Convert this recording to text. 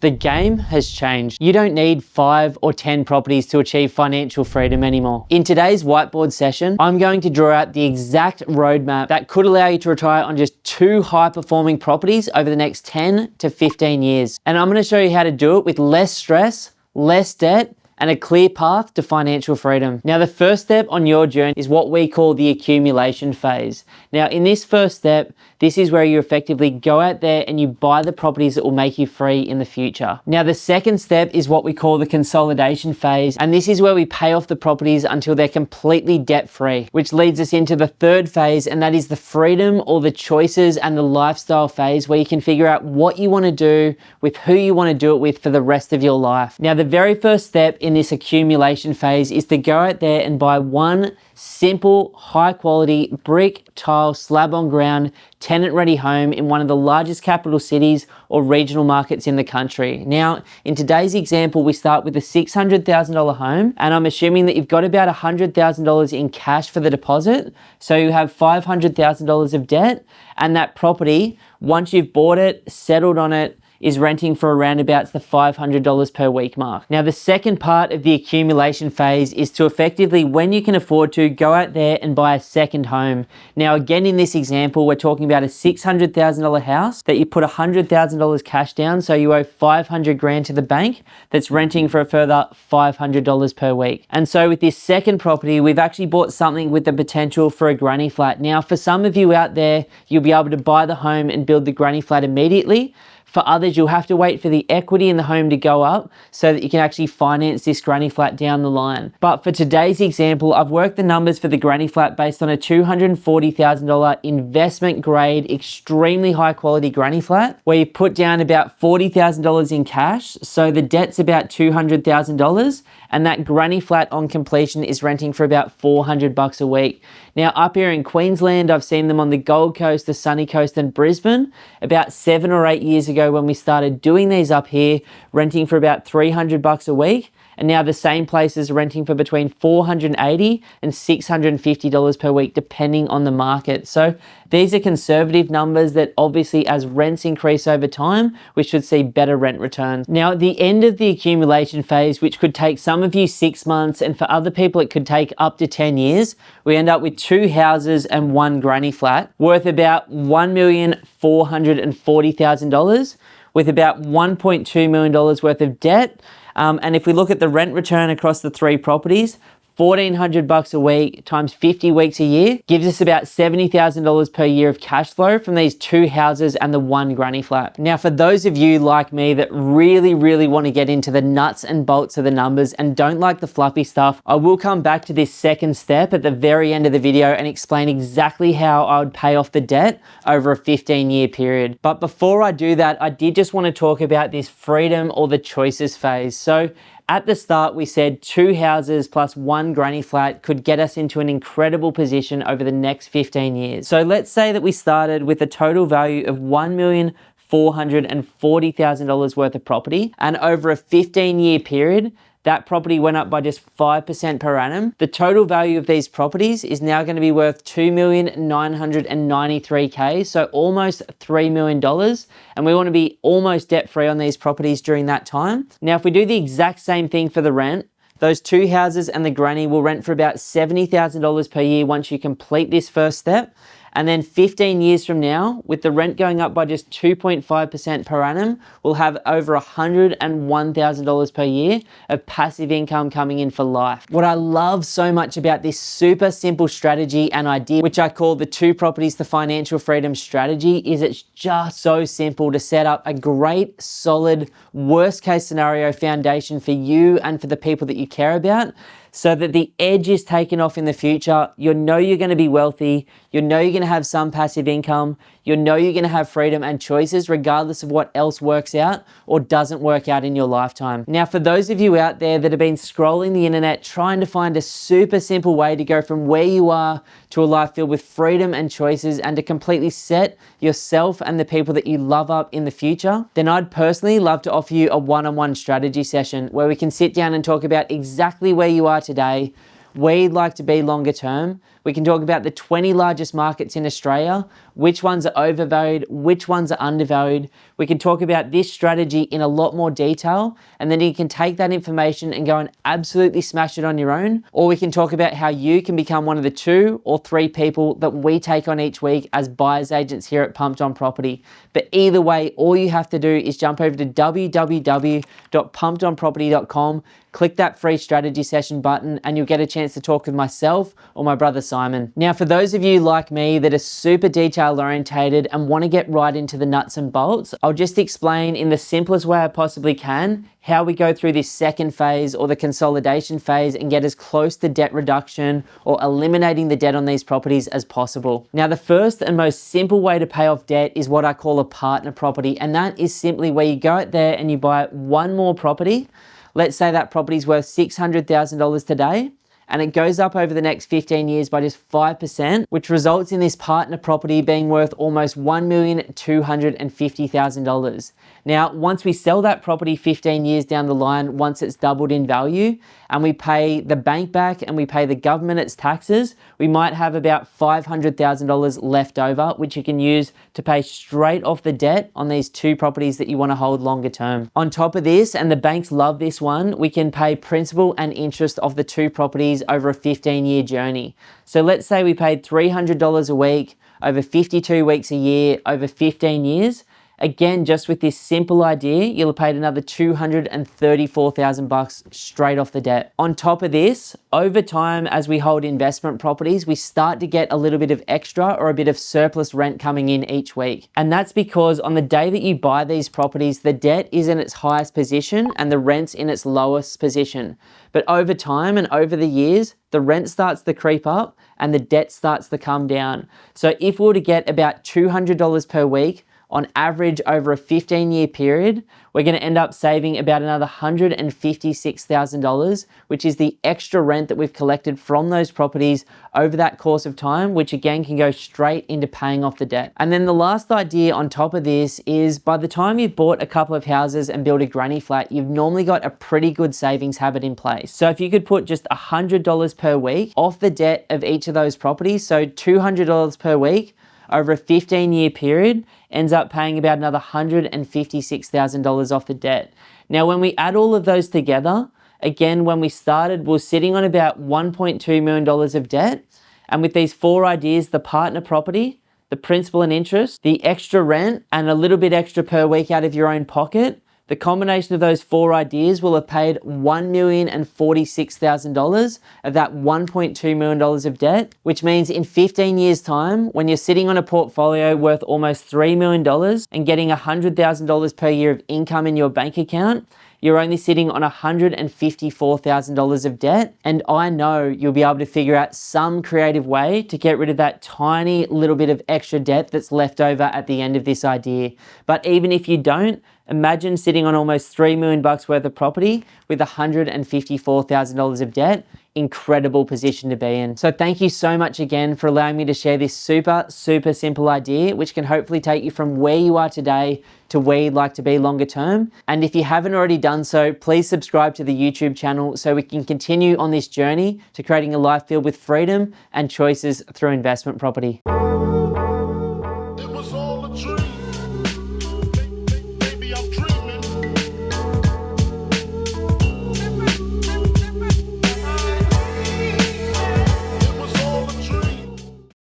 The game has changed. You don't need 5 or 10 properties to achieve financial freedom anymore. In today's whiteboard session, I'm going to draw out the exact roadmap that could allow you to retire on just 2 high-performing properties over the next 10 to 15 years. And I'm going to show you how to do it with less stress, less debt, and a clear path to financial freedom. Now, the first step on your journey is what we call the accumulation phase. Now, in this first step, this is where you effectively go out there and you buy the properties that will make you free in the future. Now, the second step is what we call the consolidation phase. And this is where we pay off the properties until they're completely debt-free, which leads us into the third phase, and that is the freedom or the choices and the lifestyle phase, where you can figure out what you want to do with who you want to do it with for the rest of your life. Now, the very first step in this accumulation phase is to go out there and buy one simple, high quality brick, tile, slab on ground, tenant ready home in one of the largest capital cities or regional markets in the country. Now, in today's example, we start with a $600,000 home, and I'm assuming that you've got about $100,000 in cash for the deposit. So you have $500,000 of debt, and that property, once you've bought it, settled on it, is renting for around about the $500 per week mark. Now, the second part of the accumulation phase is to effectively, when you can afford to, go out there and buy a second home. Now, again, in this example, we're talking about a $600,000 house that you put $100,000 cash down, so you owe 500 grand to the bank, that's renting for a further $500 per week. And so with this second property, we've actually bought something with the potential for a granny flat. Now, for some of you out there, you'll be able to buy the home and build the granny flat immediately. For others, you'll have to wait for the equity in the home to go up so that you can actually finance this granny flat down the line. But for today's example, I've worked the numbers for the granny flat based on a $240,000 investment grade, extremely high quality granny flat, where you put down about $40,000 in cash. So the debt's about $200,000, and that granny flat on completion is renting for about $400 a week. Now, up here in Queensland, I've seen them on the Gold Coast, the Sunny Coast, and Brisbane about 7 or 8 years ago when we started doing these up here, renting for about $300 a week. And now the same places are renting for between $480 and $650 per week, depending on the market. So these are conservative numbers that obviously, as rents increase over time, we should see better rent returns. Now, at the end of the accumulation phase, which could take some of you 6 months, and for other people it could take up to 10 years, we end up with 2 houses and 1 granny flat worth about $1,440,000 with about $1.2 million worth of debt. And if we look at the rent return across the 3 properties, $1,400 a week times 50 weeks a year gives us about $70,000 per year of cash flow from these 2 houses and the 1 granny flat. Now, for those of you like me that really want to get into the nuts and bolts of the numbers and don't like the fluffy stuff, I will come back to this second step at the very end of the video and explain exactly how I would pay off the debt over a 15-year period. But before I do that, I did just want to talk about this freedom or the choices phase. So at the start, we said 2 houses plus 1 granny flat could get us into an incredible position over the next 15 years. So let's say that we started with a total value of $1,440,000 worth of property, and over a 15-year period, that property went up by just 5% per annum. The total value of these properties is now going to be worth $2,993,000, so almost $3 million. And we want to be almost debt-free on these properties during that time. Now, if we do the exact same thing for the rent, those 2 houses and the granny will rent for about $70,000 per year once you complete this first step. And then 15 years from now, with the rent going up by just 2.5% per annum, we'll have over $101,000 per year of passive income coming in for life. What I love so much about this super simple strategy and idea, which I call the 2 properties to financial freedom strategy, is it's just so simple to set up a great, solid, worst case scenario foundation for you and for the people that you care about, so that the edge is taken off in the future. You know you're going to be wealthy. You know you're going to have some passive income. You know you're going to have freedom and choices regardless of what else works out or doesn't work out in your lifetime. Now, for those of you out there that have been scrolling the internet trying to find a super simple way to go from where you are to a life filled with freedom and choices and to completely set yourself and the people that you love up in the future, then I'd personally love to offer you a one-on-one strategy session where we can sit down and talk about exactly where you are today, where you'd like to be longer term. We can talk about the 20 largest markets in Australia, which ones are overvalued, which ones are undervalued. We can talk about this strategy in a lot more detail, and then you can take that information and go and absolutely smash it on your own. Or we can talk about how you can become one of the 2 or 3 people that we take on each week as buyers agents here at Pumped On Property. But either way, all you have to do is jump over to www.pumpedonproperty.com, click that free strategy session button, and you'll get a chance to talk with myself or my brother Simon. Now, for those of you like me that are super detail orientated and want to get right into the nuts and bolts, I'll just explain in the simplest way I possibly can how we go through this second phase or the consolidation phase and get as close to debt reduction or eliminating the debt on these properties as possible. Now, the first and most simple way to pay off debt is what I call a partner property, and that is simply where you go out there and you buy one more property. Let's say that property is worth $600,000 today, and it goes up over the next 15 years by just 5%, which results in this partner property being worth almost $1,250,000. Now, once we sell that property 15 years down the line, once it's doubled in value, and we pay the bank back and we pay the government its taxes, we might have about $500,000 left over, which you can use to pay straight off the debt on these 2 properties that you want to hold longer term. On top of this, and the banks love this one, we can pay principal and interest of the 2 properties over a 15-year journey. So let's say we paid $300 a week over 52 weeks a year over 15 years. Again, just with this simple idea, you'll have paid another $234,000 straight off the debt. On top of this, over time, as we hold investment properties, we start to get a little bit of extra or a bit of surplus rent coming in each week. And that's because on the day that you buy these properties, the debt is in its highest position and the rent's in its lowest position. But over time and over the years, the rent starts to creep up and the debt starts to come down. So if we were to get about $200 per week on average over a 15-year period, we're going to end up saving about another $156,000, which is the extra rent that we've collected from those properties over that course of time, which again can go straight into paying off the debt. And then the last idea on top of this is by the time you've bought a couple of houses and built a granny flat, you've normally got a pretty good savings habit in place. So if you could put just $100 per week off the debt of each of those properties, so $200 per week, over a 15-year period, ends up paying about another $156,000 off the debt. Now, when we add all of those together, again, when we started, we're sitting on about $1.2 million of debt. And with these 4 ideas, the partner property, the principal and interest, the extra rent, and a little bit extra per week out of your own pocket, the combination of those 4 ideas will have paid $1,046,000 of that $1.2 million of debt, which means in 15 years' time, when you're sitting on a portfolio worth almost $3 million and getting $100,000 per year of income in your bank account, you're only sitting on $154,000 of debt. And I know you'll be able to figure out some creative way to get rid of that tiny little bit of extra debt that's left over at the end of this idea. But even if you don't, imagine sitting on almost $3 million worth of property with $154,000 of debt. Incredible position to be in. So thank you so much again for allowing me to share this super simple idea, which can hopefully take you from where you are today to where you'd like to be longer term. And if you haven't already done so, please subscribe to the YouTube channel so we can continue on this journey to creating a life filled with freedom and choices through investment property.